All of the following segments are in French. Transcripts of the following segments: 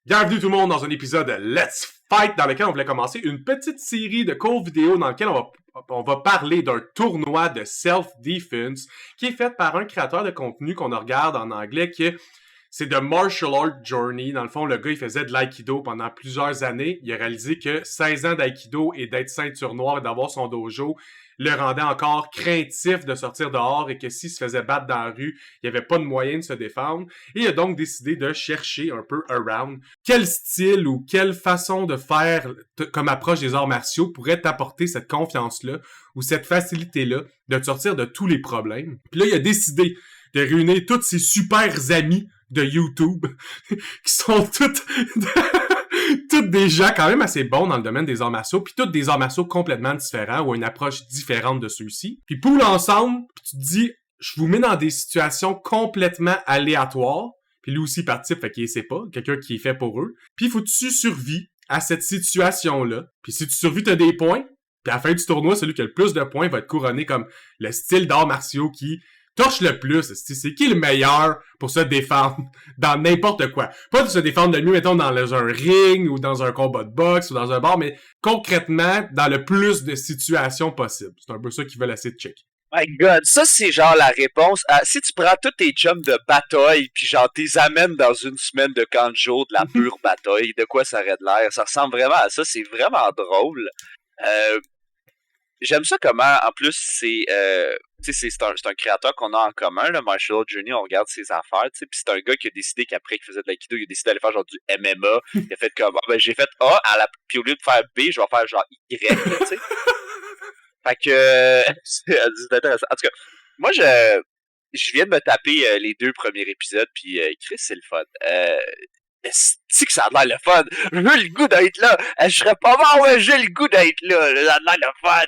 Bienvenue tout le monde dans un épisode de Let's Fight dans lequel on voulait commencer une petite série de courts vidéos dans lequel on va parler d'un tournoi de self-defense qui est fait par un créateur de contenu qu'on regarde en anglais qui est c'est The Martial Art Journey. Dans le fond, le gars, il faisait de l'aïkido pendant plusieurs années. Il a réalisé que 16 ans d'aïkido et d'être ceinture noire et d'avoir son dojo le rendait encore craintif de sortir dehors et que s'il se faisait battre dans la rue, il n'y avait pas de moyen de se défendre. Et il a donc décidé de chercher un peu around quel style ou quelle façon de faire comme approche des arts martiaux pourrait t'apporter cette confiance-là ou cette facilité-là de te sortir de tous les problèmes. Puis là, il a décidé de réunir tous ses super amis de YouTube qui sont toutes des gens quand même assez bons dans le domaine des arts martiaux, puis toutes des arts martiaux complètement différents ou une approche différente de ceux-ci. Puis pour l'ensemble, tu te dis, je vous mets dans des situations complètement aléatoires, puis lui aussi participe, fait qu'il sait pas, quelqu'un qui est fait pour eux. Puis il faut que tu survis à cette situation-là. Puis si tu survis, t'as des points, puis à la fin du tournoi, celui qui a le plus de points va être couronné comme le style d'arts martiaux qui torche le plus. C'est qui le meilleur pour se défendre dans n'importe quoi. Pas de se défendre de mieux, mettons, dans un ring ou dans un combat de boxe ou dans un bar, mais concrètement, dans le plus de situations possibles. C'est un peu ça qu'ils veulent essayer de checker. My God, ça c'est genre la réponse à si tu prends tous tes chums de bataille puis genre t'es amènes dans une semaine de camp de jour de la pure bataille, de quoi ça aurait de l'air? Ça ressemble vraiment à ça, c'est vraiment drôle. J'aime ça comment, en plus, c'est un créateur qu'on a en commun, le Martial Art Journey, on regarde ses affaires, tu sais, puis c'est un gars qui a décidé qu'après qu'il faisait de l'aïkido, il a décidé d'aller faire genre du MMA, il a fait comme, j'ai fait A, puis au lieu de faire B, je vais faire genre Y, tu sais. Fait que, c'est intéressant. En tout cas, moi, je viens de me taper les 2 premiers épisodes, puis Chris, c'est le fun. C'est que ça a l'air le fun. J'ai le goût d'être là. Je serais pas mort, mais j'ai le goût d'être là. Ça a l'air le fun.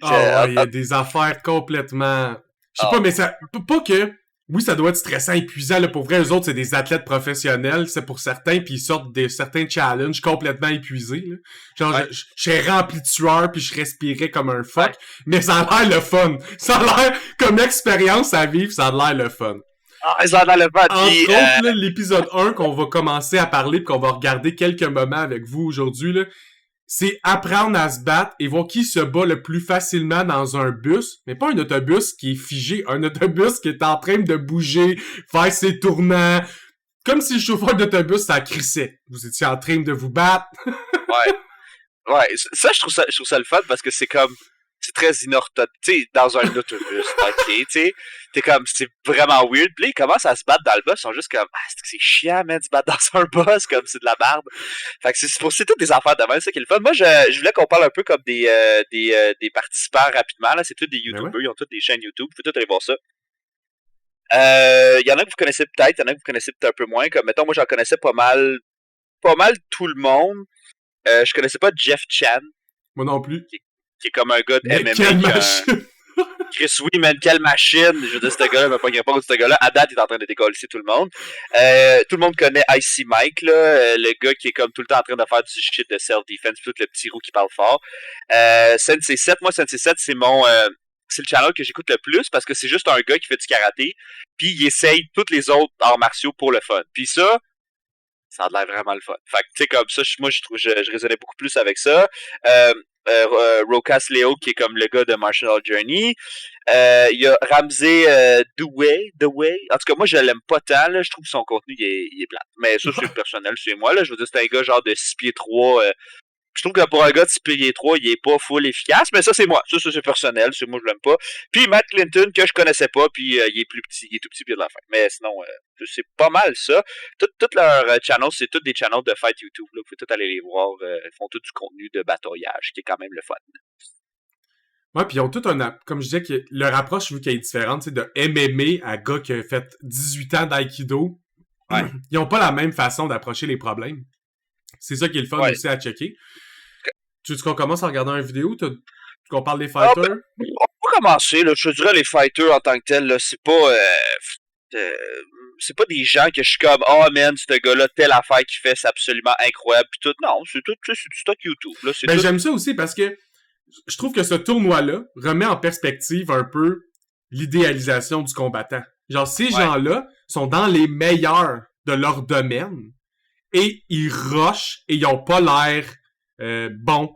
Ah ouais, il y a des affaires complètement... Je sais pas, mais ça... Pas que... Oui, ça doit être stressant, épuisant. Là, pour vrai, eux autres, c'est des athlètes professionnels. C'est pour certains, puis ils sortent de certains challenges complètement épuisés. Là. Genre, ouais. je serais rempli de sueur, puis je respirais comme un fuck. Ouais. Mais ça a l'air le fun. Ça a l'air comme expérience à vivre, ça a l'air le fun. Ah, ça a l'air le fun. Entre autres, là, l'épisode 1 qu'on va commencer à parler puis qu'on va regarder quelques moments avec vous aujourd'hui, là, c'est apprendre à se battre et voir qui se bat le plus facilement dans un bus, mais pas un autobus qui est figé, un autobus qui est en train de bouger, faire ses tournants, comme si le chauffeur d'autobus ça crissait. Vous étiez en train de vous battre. Ouais, ça je trouve ça le fun parce que c'est comme c'est très inorthodoxe, tu sais, dans un autobus, ok, tu sais, t'es comme, c'est vraiment weird, puis là, ils commencent à se battre dans le bus, ils sont juste comme, c'est chiant, man, de se battre dans un bus, comme c'est de la merde. Fait que c'est toutes des affaires de même, c'est ça qui est le fun. Moi, je voulais qu'on parle un peu comme des participants rapidement, là, c'est tous des YouTubers, ils ont toutes des chaînes YouTube, vous pouvez tous aller voir ça. Il y en a que vous connaissez peut-être, il y en a que vous connaissez peut-être un peu moins, comme, mettons, moi, j'en connaissais pas mal tout le monde. Je connaissais pas Jeff Chan. Moi non plus. Qui est comme un gars de MMA. Chris, oui, man, quelle machine! Je veux dire, ce gars-là, il m'a pas pas de ce gars-là. À date, il est en train de décoller tout le monde. Tout le monde connaît Icy Mike, là, le gars qui est comme tout le temps en train de faire du shit de self-defense, tout le petit roux qui parle fort. Sensei 7, moi, Sensei 7, c'est le channel que j'écoute le plus parce que c'est juste un gars qui fait du karaté, puis il essaye tous les autres arts martiaux pour le fun. Puis ça a l'air vraiment le fun. Fait que, tu sais, comme ça, moi, je résonnais beaucoup plus avec ça. Rokas Leo qui est comme le gars de Martial Art Journey. Il y a Ramsey Dewey. En tout cas, moi je l'aime pas tant, là. Je trouve que son contenu il est plate. Mais ça c'est personnel, c'est moi là. Je veux dire, c'est un gars genre de 6 pieds 3. Je trouve que pour un gars de 6 pieds 3, il est pas full efficace, mais ça c'est moi. Ça c'est personnel, c'est moi je l'aime pas. Puis Matt Clinton que je connaissais pas, puis il est plus petit, il est tout petit puis de la fin. Mais sinon c'est pas mal ça. Tout leurs channels, c'est tous des channels de fight YouTube là. Vous pouvez tout aller les voir, ils font tout du contenu de bataillage qui est quand même le fun. Ouais, puis ils ont tout comme je disais que leur approche vu qu'elle est différente, c'est de MMA à gars qui a fait 18 ans d'aïkido. Ouais. Ils ont pas la même façon d'approcher les problèmes. C'est ça qui est le fun aussi à checker. Tu veux qu'on commence à regarder une vidéo? Qu'on parle des fighters? On peut commencer, là. Je te dirais les fighters en tant que tels, là, c'est pas des gens que je suis comme man, ce gars-là, telle affaire qu'il fait, c'est absolument incroyable pis tout. Non, c'est tout, c'est du stock YouTube. Là, ben j'aime ça aussi parce que je trouve que ce tournoi-là remet en perspective un peu l'idéalisation du combattant. Genre, ces gens-là sont dans les meilleurs de leur domaine. et ils rushent et ils ont pas l'air bons.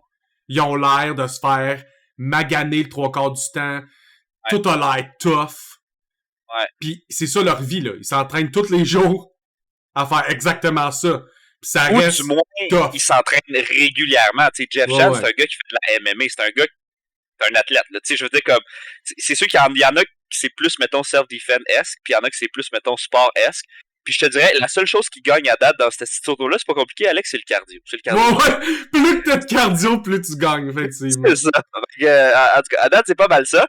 Ils ont l'air de se faire maganer le 3/4 du temps. Ouais. Tout a l'air tough. Ouais. Puis c'est ça leur vie, là. Ils s'entraînent tous les jours à faire exactement ça. Puis ça Ou reste du moins, tough. ils s'entraînent régulièrement. Tu sais, Jeff Chan, ouais. c'est un gars qui fait de la MMA. C'est un gars c'est un athlète, là. Tu sais, je veux dire, comme, c'est sûr qu'il y en a qui c'est plus, mettons, self-defense-esque, puis il y en a qui c'est plus, mettons, sport-esque. Puis je te dirais, la seule chose qui gagne à date dans cette situation-là, c'est pas compliqué, Alex, c'est le cardio. C'est le cardio. Ouais. Plus que t'as de cardio, plus tu gagnes, effectivement. C'est ça. En tout cas, à date, c'est pas mal ça.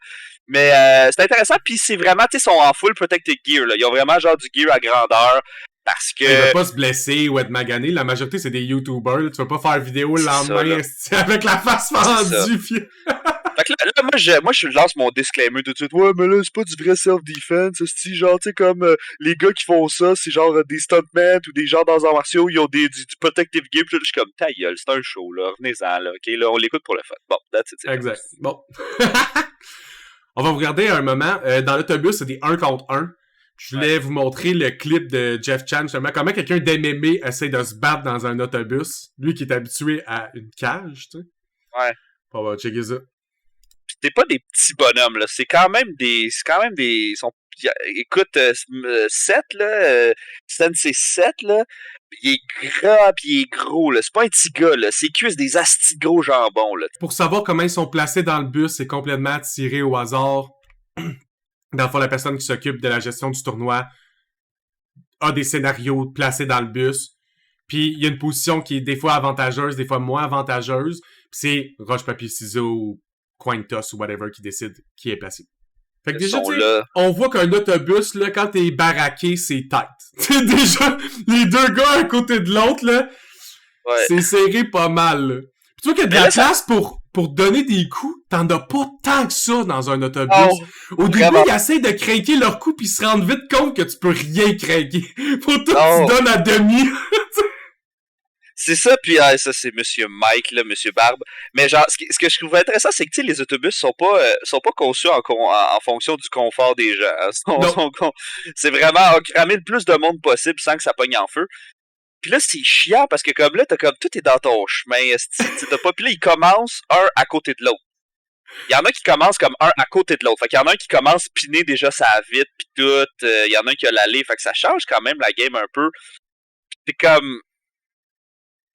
Mais c'est intéressant, puis c'est vraiment, tu sais, ils sont en full protected gear, là. Ils ont vraiment, genre, du gear à grandeur. Parce que. Ils veulent pas se blesser ou être magané. La majorité, c'est des YouTubers. Là. Tu vas pas faire vidéo le lendemain avec la face fendue. Fait que là moi, je lance mon disclaimer tout de suite. Ouais, mais là, c'est pas du vrai self-defense. C'est genre, tu sais, comme les gars qui font ça, c'est genre des stuntmen ou des gens dans les arts martiaux, ils ont du protective gear. Puis là, je suis comme, ta gueule, c'est un show, là. Revenez-en, là. OK, là, on l'écoute pour le fun. Bon, that's it. Exact. Bon. On va vous regarder un moment. Dans l'autobus, c'est des 1 contre 1. Je voulais vous montrer le clip de Jeff Chan, justement, comment quelqu'un d'MMA essaie de se battre dans un autobus. Lui qui est habitué à une cage, tu sais. Ouais. On va checker ça. C'est pas des petits bonhommes, là. C'est quand même des... Écoute, 7, là, Sensei 7, là, il est gras pis il est gros, là. C'est pas un petit gars, là. Ses cuisses, des astis de gros jambons, là. Pour savoir comment ils sont placés dans le bus, c'est complètement tiré au hasard. Dans le fond, la personne qui s'occupe de la gestion du tournoi a des scénarios placés dans le bus. Puis il y a une position qui est des fois avantageuse, des fois moins avantageuse. Puis c'est roche, papier, ciseaux ou coin toss ou whatever qui décide qui est placé. Fait que déjà, on voit qu'un autobus, là, quand t'es baraqué, c'est tight. Déjà, les deux gars à côté de l'autre, là, ouais. C'est serré pas mal. Là. Puis tu vois qu'il y a de la place pour donner des coups. T'en as pas tant que ça dans un autobus. Oh, au début, ils essaient de craquer leur coup puis ils se rendent vite compte que tu peux rien craquer. Faut tout que tu donnes à demi. C'est ça, puis ça c'est Monsieur Mike, là, Monsieur Barbe. Mais genre, ce que je trouve intéressant, c'est que tu sais, les autobus sont pas conçus en fonction du confort des gens. Hein. C'est vraiment cramer le plus de monde possible sans que ça pogne en feu. Puis là, c'est chiant parce que comme là, t'as comme tout est dans ton chemin. T'as pas. Puis là, ils commencent un à côté de l'autre. Il y en a qui commencent comme un à côté de l'autre. Fait qu'il y en a un qui commence piner déjà sa vite pis tout. Il y en a un qui a l'allée. Fait que ça change quand même la game un peu. Pis comme.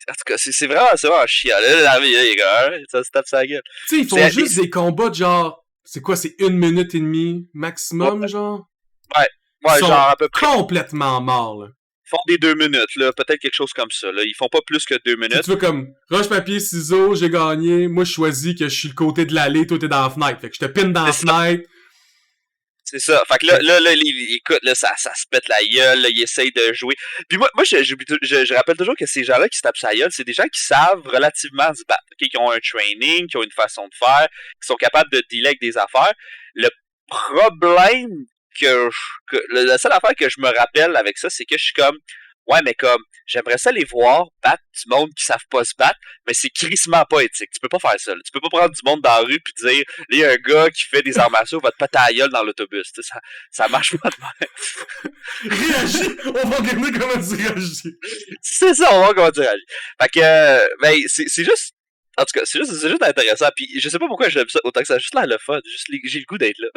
En tout cas, c'est vraiment chiant. Là, les gars, ça se tape sa gueule. Tu sais, ils font juste des combats de genre. C'est quoi, c'est 1 minute et demie maximum, genre? Ouais, ils sont genre à peu près. Complètement morts, là. Ils font des 2 minutes, là. Peut-être quelque chose comme ça, là. Ils font pas plus que 2 minutes. Tu veux comme, roche, papier, ciseaux, j'ai gagné. Moi, je choisis que je suis le côté de l'allée, toi, t'es dans la fenêtre. Fait que je te pine dans la fenêtre. C'est ça. Fait que là, écoute, là, ça se pète la gueule, là, ils essayent de jouer. Puis moi, je rappelle toujours que ces gens-là qui se tapent sa gueule, c'est des gens qui savent relativement se battre, okay? Qui ont un training, qui ont une façon de faire, qui sont capables de dealer avec des affaires. Le problème la seule affaire que je me rappelle avec ça, c'est que je suis comme, ouais, mais comme, j'aimerais ça les voir battre du monde qui savent pas se battre, mais c'est crissement pas éthique. Tu peux pas faire ça, là. Tu peux pas prendre du monde dans la rue pis dire, là, il y a un gars qui fait des arts martiaux, va te péter à la gueule dans l'autobus. Ça marche pas de même. Réagis! On va regarder comment tu réagis. C'est ça, on va voir comment tu réagis. Fait que, ben, c'est juste, en tout cas, c'est juste intéressant. Puis je sais pas pourquoi j'aime ça autant que ça. Juste là, le fun. J'ai le goût d'être là.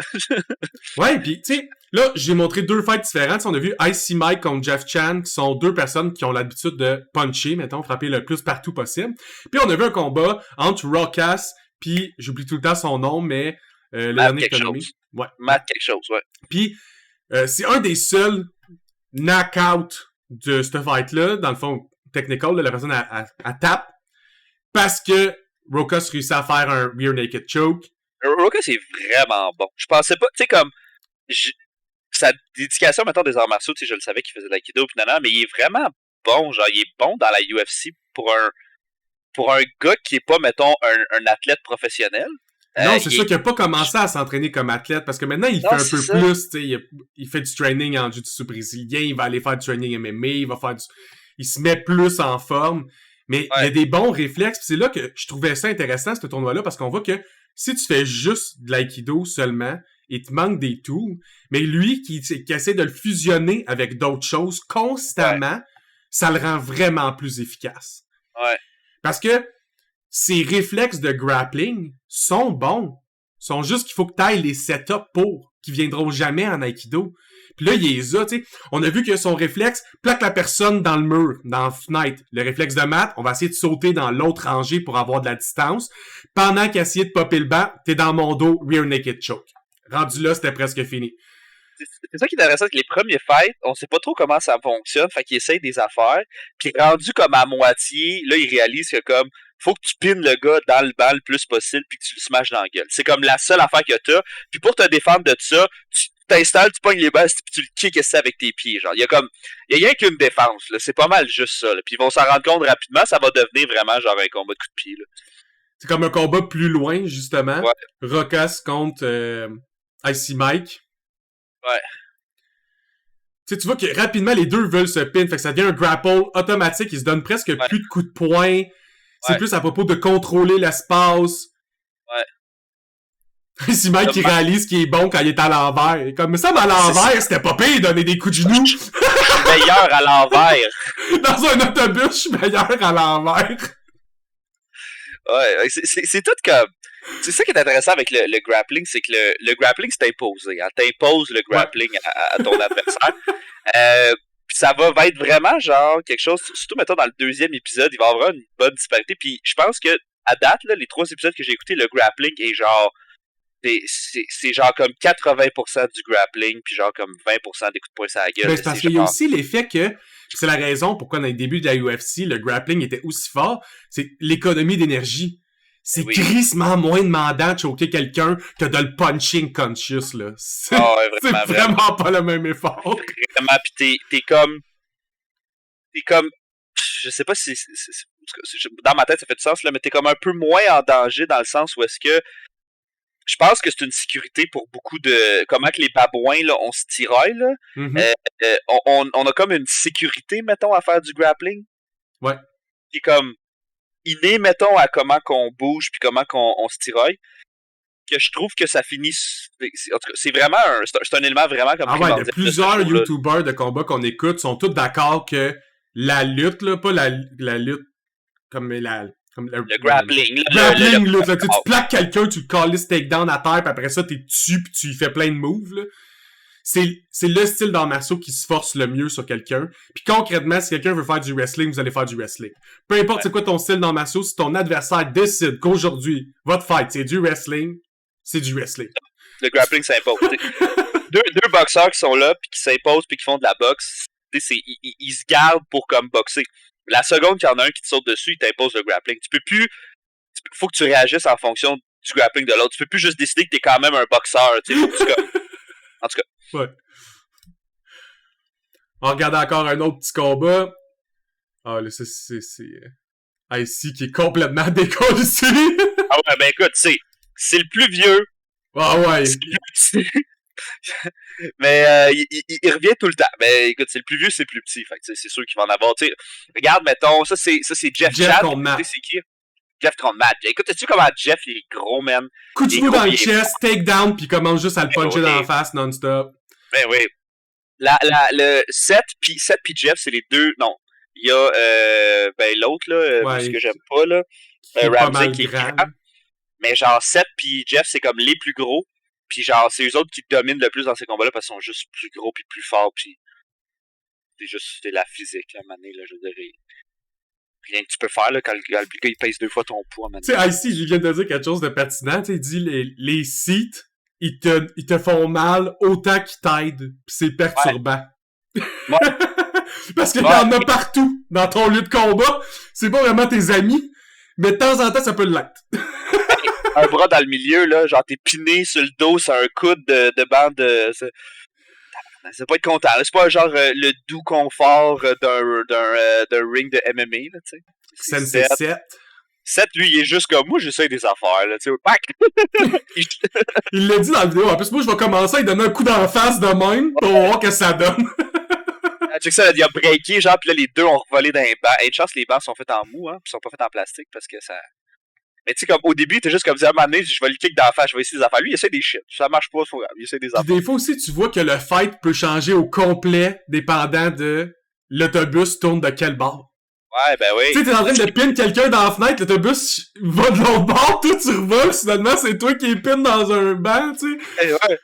Ouais, puis tu sais, là, j'ai montré 2 fights différentes. On a vu Icy Mike contre Jeff Chan, qui sont 2 personnes qui ont l'habitude de puncher, mettons, frapper le plus partout possible. Puis on a vu un combat entre Rawcas, puis j'oublie tout le temps son nom, mais le dernier que t'as nommé. Ouais. Matt quelque chose, ouais. Puis c'est un des seuls knockouts de ce fight-là, dans le fond, technical, là, la personne elle tape. Parce que Rawcas réussit à faire un rear naked choke. Rawcas est vraiment bon. Je pensais pas, tu sais, comme, sa dédication, mettons, des arts martiaux, tu sais, je le savais qu'il faisait de l'aïkido, pis mais il est vraiment bon, genre, il est bon dans la UFC pour un gars qui est pas, mettons, un athlète professionnel. Non, c'est sûr qu'il a pas commencé à s'entraîner comme athlète, parce que maintenant, il fait un peu plus, tu sais, il fait du training en jiu-jitsu brésilien, il va aller faire du training MMA, il se met plus en forme. Mais il y a des bons réflexes, pis c'est là que je trouvais ça intéressant, ce tournoi-là, parce qu'on voit que si tu fais juste de l'aïkido seulement, il te manque des tours, mais lui qui essaie de le fusionner avec d'autres choses constamment, ça le rend vraiment plus efficace. Ouais. Parce que ses réflexes de grappling sont bons. Sont juste qu'il faut que t'ailles les setups pour, qui viendront jamais en Aikido. Puis là, il les a, tu sais. On a vu que son réflexe plaque la personne dans le mur, dans Fnight. Le réflexe de Matt, on va essayer de sauter dans l'autre rangée pour avoir de la distance. Pendant qu'il essayait de popper le banc, t'es dans mon dos, rear naked choke. Rendu là, c'était presque fini. C'est ça qui est intéressant, que les premiers fights, on sait pas trop comment ça fonctionne, fait qu'il essaye des affaires, puis rendu comme à moitié, là, il réalise que comme, faut que tu pines le gars dans le banc le plus possible puis que tu le smashes dans la gueule. C'est comme la seule affaire que t'as, puis pour te défendre de ça, tu t'installes, tu pognes les balles puis tu le kicks avec tes pieds, genre. Il y a rien qu'une défense, là. C'est pas mal juste ça, là. Puis ils vont s'en rendre compte rapidement, ça va devenir vraiment genre un combat de coups de pied, là. C'est comme un combat plus loin, justement. Ouais. Rokas contre Icy Mike. Ouais. Tu sais, tu vois que rapidement, les deux veulent se pin. Fait que ça devient un grapple automatique. Ils se donnent presque plus de coups de poing. C'est plus à propos de contrôler l'espace. Ouais. Icy Mike qui réalise qu'il est bon quand il est à l'envers. Comme ça, mais à l'envers, c'était pas pire donner des coups de genoux. Je suis meilleur à l'envers. Dans un autobus, je suis meilleur à l'envers. Ouais, c'est tout comme... C'est ça qui est intéressant avec le grappling, c'est que le grappling, c'est imposé. Hein. T'imposes le grappling à ton adversaire. Puis ça va être vraiment genre quelque chose, surtout mettons dans le deuxième épisode, il va y avoir une bonne disparité. Puis je pense que à date, là, les 3 épisodes que j'ai écoutés, le grappling est genre... C'est genre comme 80% du grappling, puis genre comme 20% des coups de poing sur la gueule. Ben, c'est parce qu'il y a aussi l'effet que, c'est la raison pourquoi dans les débuts de la UFC, le grappling était aussi fort, c'est l'économie d'énergie. C'est crissement moins demandant de choquer quelqu'un que de le punching conscious, là. C'est, c'est vraiment pas le même effort. Vraiment, pis t'es comme, je sais pas si, dans ma tête ça fait du sens, là, mais t'es comme un peu moins en danger dans le sens où est-ce que, je pense que c'est une sécurité pour beaucoup de, comment que les babouins, là, on se tiraille, là. Mm-hmm. On a comme une sécurité, mettons, à faire du grappling. Ouais. Qui est comme, inné, mettons, à comment qu'on bouge puis comment qu'on se tiraille, que je trouve que ça finit... En tout cas, c'est vraiment c'est un élément vraiment comme... Ah ouais, il y a plusieurs YouTubers de combat qu'on écoute sont tous d'accord que la lutte, là, pas la lutte comme le grappling. Le grappling, là, tu plaques quelqu'un, tu le calisses takedown à terre, puis après ça, t'es dessus, puis tu lui fais plein de moves, là. C'est le style d'art martiaux qui se force le mieux sur quelqu'un. Puis concrètement, si quelqu'un veut faire du wrestling, vous allez faire du wrestling. Peu importe c'est quoi ton style d'art martiaux, si ton adversaire décide qu'aujourd'hui, votre fight, c'est du wrestling, c'est du wrestling. Le grappling s'impose. deux boxeurs qui sont là, puis qui s'imposent, puis qui font de la boxe, ils se gardent pour comme boxer. La seconde qu'il y en a un qui te saute dessus, il t'impose le grappling. Faut que tu réagisses en fonction du grappling de l'autre. Tu peux plus juste décider que t'es quand même un boxeur, tu sais, en tout cas. Ouais. On regarde encore un autre petit combat. Ah, là, c'est Icy qui est complètement décollé. Ah ouais, ben écoute, c'est le plus vieux. Ah ouais. Mais il revient tout le temps. Mais écoute, c'est le plus vieux, c'est le plus petit. Fait que c'est sûr qu'il va en avoir. T'sais, regarde, mettons, ça c'est Jeff Chad. C'est qui? Jeff contre Matt. Écoute, sais-tu comment Jeff il est gros, man? Coup de cheveux dans le chest, takedown, puis il commence juste à le puncher dans la face non-stop. Ben oui. Le Seth puis Jeff, c'est les deux. Non. Il y a ben l'autre, là, parce que j'aime pas, là. Ramsey qui est grand. Mais genre Seth puis Jeff, c'est comme les plus gros. Puis genre, c'est eux autres qui dominent le plus dans ces combats-là parce qu'ils sont juste plus gros puis plus forts. Puis c'est la physique, là, mané, là, je dirais. Rien que tu peux faire là, quand le gars il pèse 2 fois ton poids. Tu sais, Icy, je viens de dire quelque chose de pertinent. Il dit les seats, ils te font mal autant qu'ils t'aident. Pis c'est perturbant. Ouais. Parce qu'il y en a partout dans ton lieu de combat. C'est pas vraiment tes amis, mais de temps en temps, ça peut l'être. Un bras dans le milieu, là, genre t'es piné sur le dos sur un coude de bande. C'est pas être content. C'est pas genre le doux confort d'un ring de MMA, là, tu sais. Sensei 7. Seth, lui, il est juste comme moi, j'essaie des affaires, là, tu sais. Il l'a dit dans la vidéo. En plus, moi, je vais commencer à lui donner un coup d'en face de même pour voir que ça donne. Check ça, il a breaké, genre, pis là, les deux ont revolé dans les bancs. Et une chance, les bancs sont faits en mou, hein, pis sont pas faits en plastique parce que ça. Mais tu sais, comme au début, t'es juste comme dire, à un moment donné, je vais le kick d'en face, je vais essayer des affaires. Lui, il essaie des shit. Ça marche pas, il essaie des affaires. Des fois aussi, tu vois que le fight peut changer au complet, dépendant de l'autobus tourne de quel bord. Ouais, ben oui. Tu sais, t'es en train de pin quelqu'un dans la fenêtre, l'autobus va de l'autre bord, toi tu revoles, finalement c'est toi qui es pin dans un banc, tu sais. Ouais.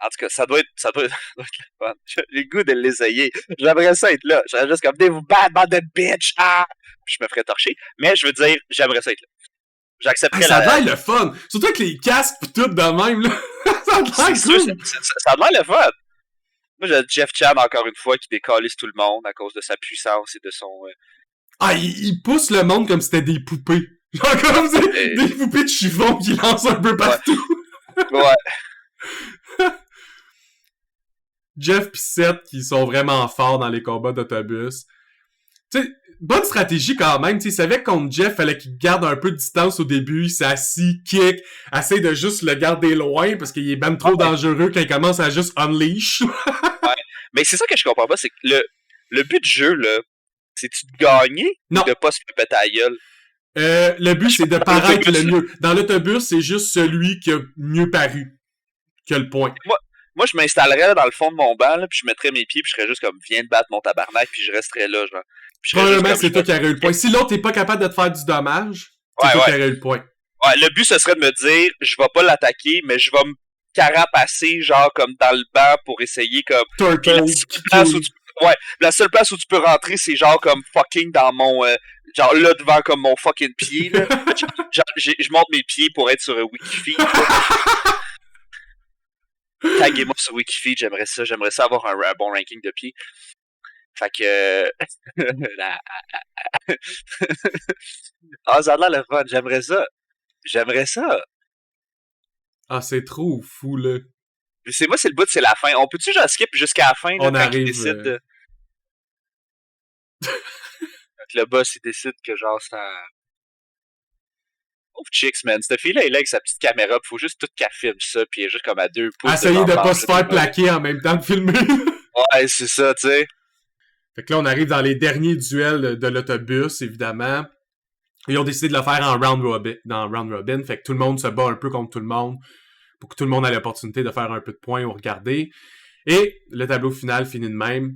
En tout cas, ça doit être le fun. J'ai le goût de l'essayer. J'aimerais ça être là. J'aimerais juste comme, venez vous battre, bande de bitch! Ah! Je me ferais torcher. Mais je veux dire, j'aimerais ça être là. J'accepterais ça a l'air le fun. Surtout avec les casques pis tout de même, là. Ça a l'air cool. Ça a l'air le fun. Moi, j'ai Jeff Chan, encore une fois, qui décalisse tout le monde à cause de sa puissance et de son... il pousse le monde comme si c'était des poupées. Genre comme des poupées de chiffon qui lancent un peu partout. Ouais. Jeff pis Seth qui sont vraiment forts dans les combats d'autobus. Tu sais, bonne stratégie quand même. Tu sais, il savait que contre Jeff, fallait qu'il garde un peu de distance au début. Il s'est assis, kick, essaie de juste le garder loin parce qu'il est ben trop dangereux quand il commence à juste unleash. Ouais. Mais c'est ça que je comprends pas, c'est que le but du jeu, là, c'est-tu de gagner ou de pas se faire péter la gueule? Le but, c'est de paraître le mieux. Dans l'autobus, c'est juste celui qui a mieux paru que le point. Moi, je m'installerais dans le fond de mon banc, là, puis je mettrais mes pieds, puis je serais juste comme, viens de battre mon tabarnak, puis je resterais là, genre. Probablement que c'est toi qui aurais eu le point. Si l'autre n'est pas capable de te faire du dommage, c'est toi qui aurais eu le point. Ouais, le but, ce serait de me dire, je vais pas l'attaquer, mais je vais me carapasser, genre, comme dans le banc pour essayer, comme... La seule place où tu peux rentrer, c'est genre comme fucking dans mon... genre là, devant comme mon fucking pied, là. Genre, je monte mes pieds pour être sur un Wikifeed. Taguez-moi sur Wikifeed, j'aimerais ça avoir un bon ranking de pieds. Fait que... ça a l'air le fun, j'aimerais ça. Ah, c'est trop fou, là. C'est le bout, c'est la fin. On peut-tu genre skip jusqu'à la fin, là, on quand arrive, il décide de... Quand le boss, il décide que genre, ça... Oh, chicks, man. Cette fille-là, elle est là avec sa petite caméra, pis faut juste tout qu'elle filme ça, pis elle est juste comme à 2 pouces. Essayer de pas se faire plaquer en même temps de filmer. Ouais, c'est ça, tu sais. Fait que là, on arrive dans les derniers duels de l'autobus, évidemment. Ils ont décidé de le faire en round robin. Fait que tout le monde se bat un peu contre tout le monde pour que tout le monde ait l'opportunité de faire un peu de points ou regarder. Et le tableau final finit de même.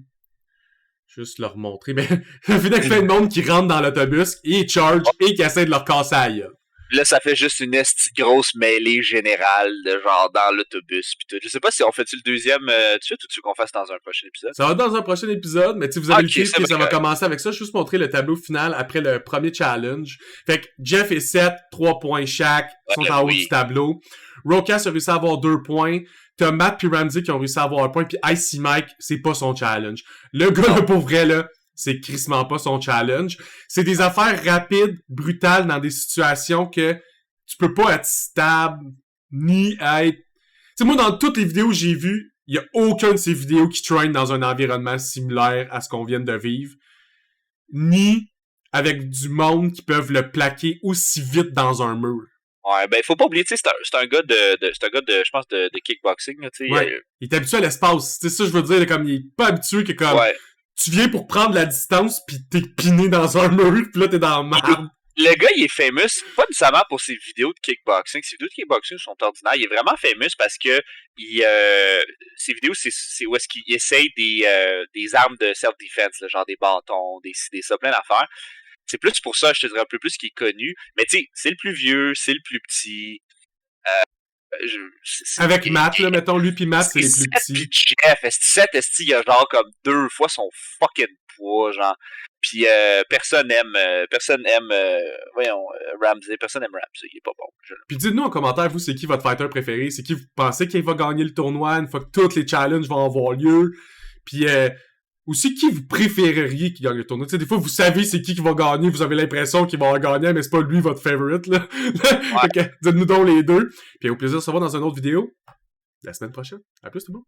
Juste leur montrer. Mais ça finit avec plein de monde qui rentre dans l'autobus et charge et qui essaie de leur casser la gueule. Là, ça fait juste une grosse mêlée générale de genre dans l'autobus pis tout. Je sais pas si on fait-tu le deuxième tout de suite ou tu veux qu'on fasse dans un prochain épisode? Ça va dans un prochain épisode, mais tu sais, vous avez le kiff que ça va commencer avec ça. Je vais juste montrer le tableau final après le premier challenge. Fait que Jeff et Seth, 3 points chaque, sont en haut du tableau. Rokas a réussi à avoir 2 points. T'as Matt pis Ramsey qui ont réussi à avoir 1 point, pis Icy Mike, c'est pas son challenge. Le gars, là, pour vrai, là, c'est crissement pas son challenge. C'est des affaires rapides, brutales, dans des situations que tu peux pas être stable, ni être... Tu sais, moi, dans toutes les vidéos que j'ai vues, il y a aucune de ces vidéos qui traîne dans un environnement similaire à ce qu'on vient de vivre. Ni avec du monde qui peuvent le plaquer aussi vite dans un mur. Ouais, ben, faut pas oublier, tu sais, c'est un gars de, je pense, de kickboxing, tu sais. Ouais. Il est habitué à l'espace. C'est ça, je veux dire, comme, il est pas habitué que, comme, tu viens pour prendre la distance pis t'es piné dans un mur pis là t'es dans le marbre. Le gars, il est famous, pas nécessairement pour ses vidéos de kickboxing. Ses vidéos de kickboxing sont ordinaires. Il est vraiment famous parce que ses vidéos, c'est où est-ce qu'il essaye des armes de self-defense, là, genre des bâtons, des ça, plein d'affaires. C'est plus pour ça, je te dirais un peu plus qu'il est connu. Mais tu sais, c'est le plus vieux, c'est le plus petit. Avec Matt, là, mettons, lui pis Matt, c'est les plus petits. Pis Jeff, Seth, il a genre comme 2 fois son fucking poids, genre. Pis personne aime Ramsey, personne aime Ramsey, il est pas bon. Pis dites-nous en commentaire, vous, c'est qui votre fighter préféré? C'est qui vous pensez qu'il va gagner le tournoi une fois que tous les challenges vont avoir lieu? Pis aussi, qui vous préféreriez qui gagne le tournoi? Tu sais, des fois, vous savez c'est qui va gagner, vous avez l'impression qu'il va gagner, mais c'est pas lui votre favorite, là. Ouais. Dites-nous donc les deux. Puis au plaisir de se voir dans une autre vidéo la semaine prochaine. À plus tout le monde.